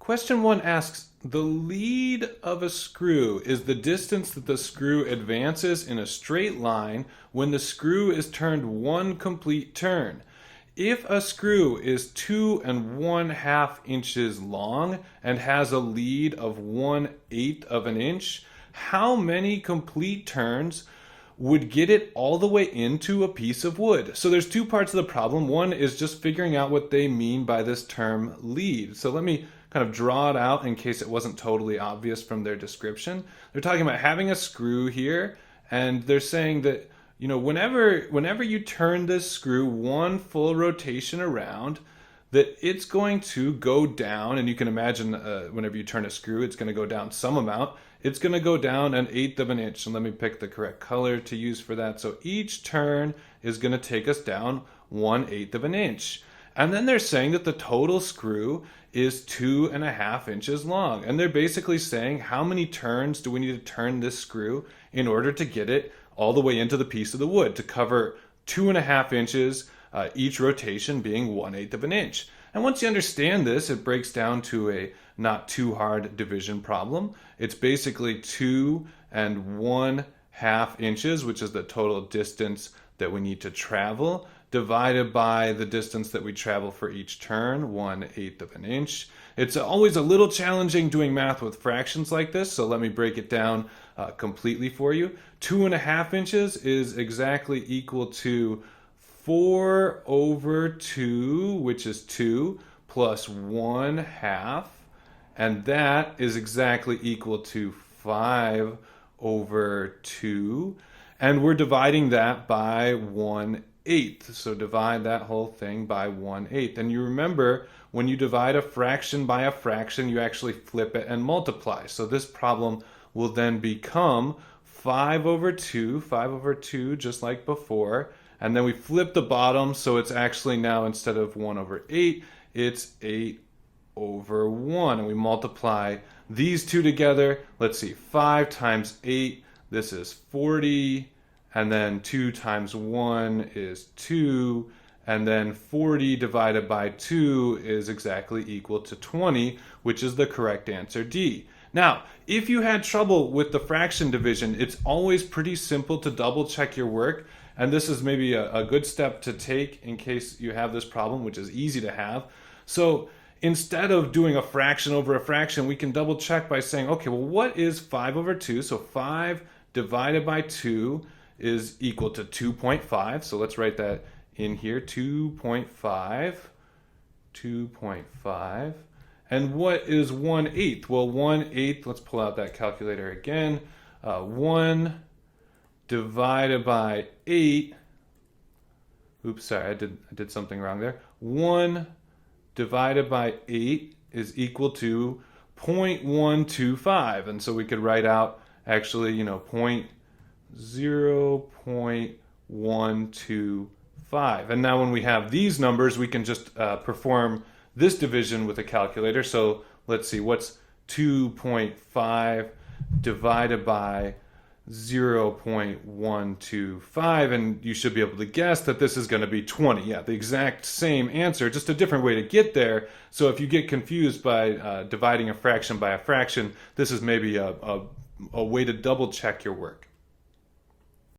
Question 1 asks, the lead of a screw is the distance that the screw advances in a straight line when the screw is turned one complete turn. If a screw is 2 1/2 inches long and has a lead of 1/8 of an inch, how many complete turns would get it all the way into a piece of wood? So there's two parts of the problem. One is just figuring out what they mean by this term lead. So let me kind of draw it out in case it wasn't totally obvious from their description. They're talking about having a screw here, and they're saying that whenever you turn this screw one full rotation around, that it's going to go down, and you can imagine whenever you turn a screw, it's going to go down some amount. It's going to go down 1/8 of an inch, and let me pick the correct color to use for that. So each turn is going to take us down 1/8 of an inch. And then they're saying that the total screw is 2 1/2 inches long. And they're basically saying, how many turns do we need to turn this screw in order to get it all the way into the piece of the wood to cover 2 1/2 inches, each rotation being 1/8 of an inch. And once you understand this, it breaks down to a not too hard division problem. It's basically 2 1/2 inches, which is the total distance that we need to travel, divided by the distance that we travel for each turn, 1/8 of an inch. It's always a little challenging doing math with fractions like this, so let me break it down completely for you. 2 1/2 inches is exactly equal to 4/2, which is 2, plus 1/2, and that is exactly equal to 5/2, and we're dividing that by 1/8. So divide that whole thing by 1/8. And you remember, when you divide a fraction by a fraction, you actually flip it and multiply. So this problem will then become 5/2, just like before. And then we flip the bottom, so it's actually now, instead of 1/8, it's 8/1. And we multiply these two together. Let's see, 5 times 8, this is 40. And then 2 times 1 is 2. And then 40 divided by 2 is exactly equal to 20, which is the correct answer, D. Now, if you had trouble with the fraction division, it's always pretty simple to double check your work. And this is maybe a good step to take in case you have this problem, which is easy to have. So instead of doing a fraction over a fraction, we can double check by saying, okay, well, what is 5/2? So 5 divided by 2 is equal to 2.5. So let's write that in here, 2.5. And what is 1/8? Well, 1/8, let's pull out that calculator again. 1 divided by 8. Oops, sorry, I did something wrong there. 1 divided by 8 is equal to 0.125. And so we could write out actually, 0.125. And now when we have these numbers, we can just perform this division with a calculator. So let's see, what's 2.5 divided by 0.125, and you should be able to guess that this is going to be 20. Yeah, the exact same answer, just a different way to get there. So if you get confused by dividing a fraction by a fraction, this is maybe a way to double check your work.